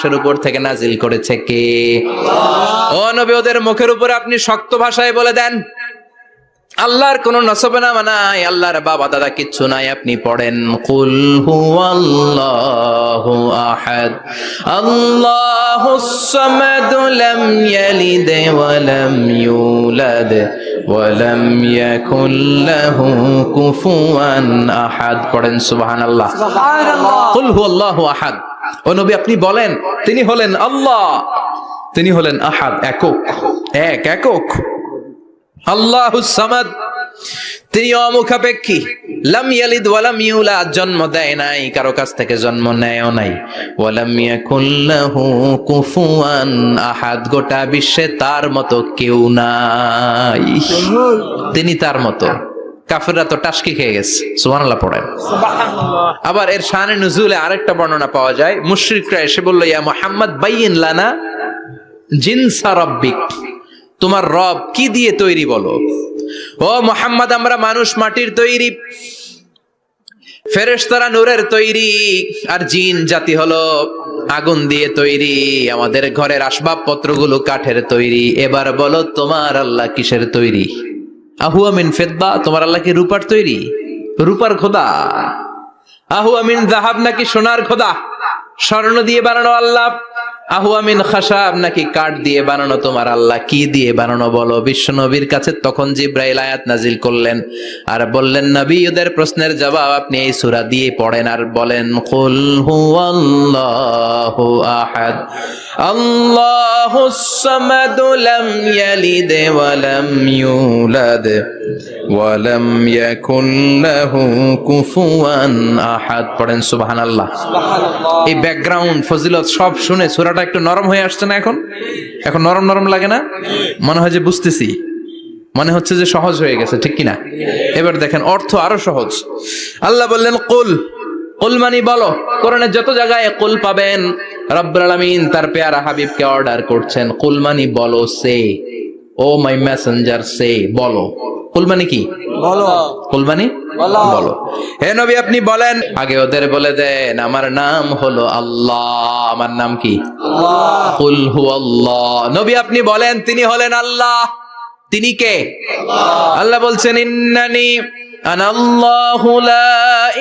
আরশের উপর থেকে নাজিল করেছে কে? ও নবী, ওদের মুখের উপরে আপনি শক্ত ভাষায় বলে দেন আল্লাহর কোন নসবনামা নাই, আল্লাহর বাবা দাদা কিচ্ছু নাই। আপনি পড়েন কুল হুয়াল্লাহু আহাদ আল্লাহুস সামাদ লাম ইয়ালিদ ওয়া লাম ইউলাদ ওয়া লাম ইয়াকুল লাহু কুফুয়ান আহাদ। পড়েন সুবহানাল্লাহ। কুল হুয়াল্লাহু আহাদ। ও নবী, আপনি বলেন তিনি হলেন আল্লাহ, তিনি হলেন আহাদ, একক, একক। আল্লাহুস সামাদ, তিনি অমুখাপেক্ষী। লাম ইয়ালিদ ওয়া লাম ইউলাদ, জন্ম দেয় নাই, কারো কাছ থেকে জন্ম নেয়ও নাই। ওয়া লাম ইয়াকুল লাহু কুফুয়ান আহাদ, গোটা বিশ্বে তার মতো কেউ নাই, তিনি তার মতো। কাফেররা তো টাসকি খেয়ে গেছে। সুবহানাল্লাহ পড়েন। আবার এর শানে নুজুলে আরেকটা বর্ণনা পাওয়া যায়। মুশরিকরা এসে বলল, ইয়া মুহাম্মদ বাইয়িন লানা জিনসা রাব্বিক, তোমার রব কি দিয়ে তৈরি বলো। ও মুহাম্মদ, আমরা মানুষ মাটির তৈরি, ফেরেশতারা নূরের তৈরি, আর জিন জাতি হলো আগুন দিয়ে তৈরি, আমাদের ঘরের আসবাবপত্রগুলো কাঠের তৈরি। এবার বলো তোমার আল্লাহ কিসের তৈরি? আহুয়া মিন ফিদ্দা, তোমার আল্লাহ কি রূপার তৈরি? রূপার খোদা? আহুয়া মিন যাহাব, নাকি সোনার খোদা, স্বর্ণ দিয়ে বানানো আল্লাহ? আহুয়া মিন খাশাব, নাকি কাঠ দিয়ে বানানো তোমার আল্লাহ? কি দিয়ে বানানো বলো? বিশ্ব নবীর কাছে তখন জিব্রাইল আয়াত নাজিল করলেন আর বললেন, নবী, ওদের প্রশ্নের জবাব আপনি এই সূরা দিয়ে পড়েন আর বলেন কুল হুয়াল্লাহু আহাদ আল্লাহুস সামাদ লাম ইয়ালিদ ওয়া লাম ইউলাদ ওয়া লাম ইয়াকুল লাহু কুফুয়ান আহাদ। পড়েন সুবহানাল্লাহ। এই ব্যাকগ্রাউন্ড ফজিলত সব শুনে সূরাটা একটু নরম হয়ে আসছে না? এখন নরম নরম লাগে না? মনে হয় যে বুঝতেছি, মনে হচ্ছে যে সহজ হয়ে গেছে, ঠিক কিনা? এবার দেখেন অর্থ আরো সহজ। আল্লাহ বললেন কুল, কুল মানে বলো। কোরআনের যত জায়গায় কুল পাবেন, রব্বুল আলামিন তার পেয়ারা হাবিবকে অর্ডার করছেন কুল মানে বলো, সে ও মাই মেসেঞ্জার, সে বলো। কুল মানে কি? বলো। কুল মানে বলো। হে নবী, আপনি বলেন। আগে ওদের বলে দেন আমার নাম হলো আল্লাহ। আমার নাম কি? আল্লাহ। কুল হুয়াল্লাহ। নবী, আপনি বলেন তিনি হলেন আল্লাহ। তিনি কে? আল্লাহ। আল্লাহ বলছেন ইন্নানি আনাল্লাহু লা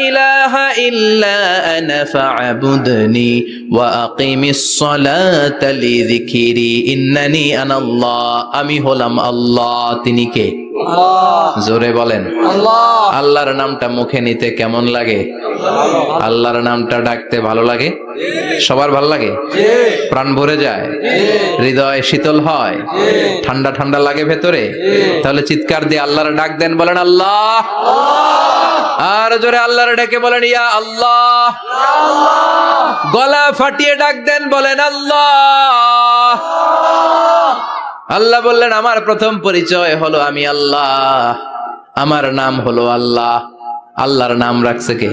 ইলাহা ইল্লা আনা ফা'বুদনি ওয়া আকিমিস সালাতা লিযিকরি। ইন্নানি আনাল্লাহ, আমি হলাম আল্লাহ। তিনি কে? আল্লাহ। জোরে বলেন আল্লাহ। আল্লাহর নামটা মুখে নিতে কেমন লাগে? আল্লাহর নামটা ডাকতে ভালো লাগে? সবার ভালো লাগে? প্রাণ ভরে যায়, হৃদয় শীতল হয়, ঠান্ডা ঠান্ডা লাগে ভেতরে? তাহলে চিৎকার দিয়ে আল্লাহর ডাক দেন, বলেন আল্লাহ। আর জোরে আল্লাহর ডেকে বলেন ইয়া আল্লাহ। গলা ফাটিয়ে ডাক দেন, বলেন আল্লাহ। আল্লাহ বললেন আমার প্রথম পরিচয় হলো আমি আল্লাহ, আমার নাম হলো আল্লাহ। আল্লাহর নাম রাখছে কে?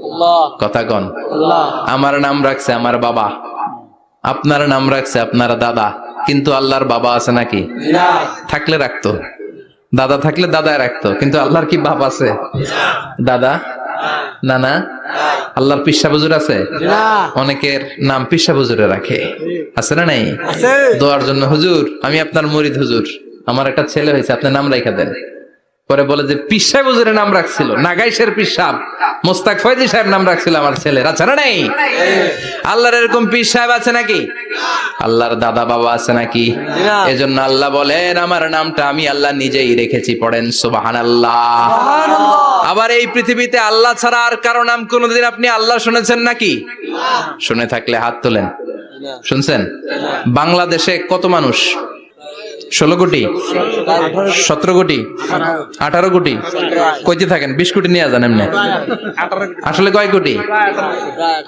আল্লাহ। কথা কন। আল্লাহ। আমার নাম রাখছে আমার বাবা, আপনার নাম রাখছে আপনার দাদা, কিন্তু আল্লাহর বাবা আছে নাকি? না। থাকলে রাখতো, দাদা থাকলে দাদায় রাখতো, কিন্তু আল্লাহর কি বাপ আছে? দাদা, নানা? আল্লাহর পিসা হুজুর আছে? অনেকের নাম পিসা হুজুরে রাখে, আছে না নাই? দোয়ার জন্য, হুজুর আমি আপনার মুরিদ, হুজুর আমার একটা ছেলে হয়েছে, আপনার নাম রাখা দেন। পরে বলে যে পীর সাহেব হুজুরের নাম রাখছিল, নাগাইশের পীর সাহেব মোস্তাক ফয়জি সাহেব নাম রাখছিল আমার ছেলের, আছে না নাই? আল্লাহর এরকম পীর সাহেব আছে নাকি? আল্লাহর দাদা বাবা আছে নাকি? এজন্য আল্লাহ বলেন আমার নামটা আমি আল্লাহ নিজেই রেখেছি। পড়েন সুবহানাল্লাহ। আবার এই পৃথিবীতে আল্লাহ ছাড়া আর কারো নাম কোনোদিন আপনি আল্লাহ শুনেছেন নাকি? শুনে থাকলে হাত তোলেন। শুনছেন? বাংলাদেশে কত মানুষ? 16 কোটি, 17 কোটি, 18 কোটি? কইতে থাকেন 20 কোটি নিয়ে যান এমনি। আসলে কয় কোটি?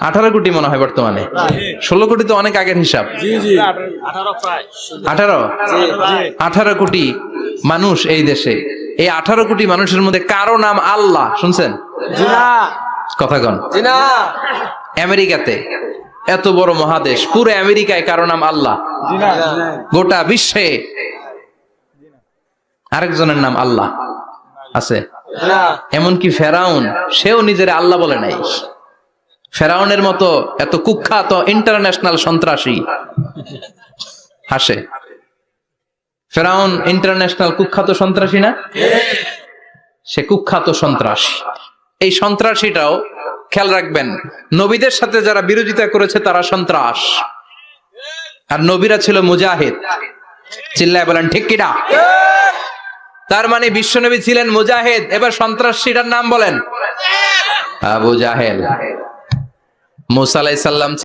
18 কোটি মনে হয় বর্তমানে। 16 কোটি তো অনেক আগের হিসাব। 18 কোটি মানুষ এই দেশে। এই 18 কোটি মানুষের মধ্যে কারো নাম আল্লাহ শুনছেন? কথা কন। আমেরিকাতে, এত বড় মহাদেশ, পুরো আমেরিকায় কারো নাম আল্লাহ? গোটা বিশ্বে আরেকজনের নাম আল্লাহ আছে? এমনকি ফেরাউন, সেও নিজের আল্লাহ বলে নাই। ফেরাউনের মতো এত কুখ্যাত ইন্টারন্যাশনাল সন্ত্রাসী হাসে। ফেরাউন ইন্টারন্যাশনাল কুখ্যাত সন্ত্রাসী না? সে কুখ্যাত সন্ত্রাসী। এই সন্ত্রাসীটাও খেয়াল রাখবেন, নবীদের সাথে যারা বিরোধিতা করেছে তারা সন্ত্রাস, আর নবীরা ছিল মুজাহিদ। চিল্লায় বলেন ঠিক কিনা? তার মানে বিশ্বনবী ছিলেন মুজাহিদ। এবার সন্ত্রাসীটার নাম বলেন, আবু জাহেল। মুসা আলাইহিস সালাম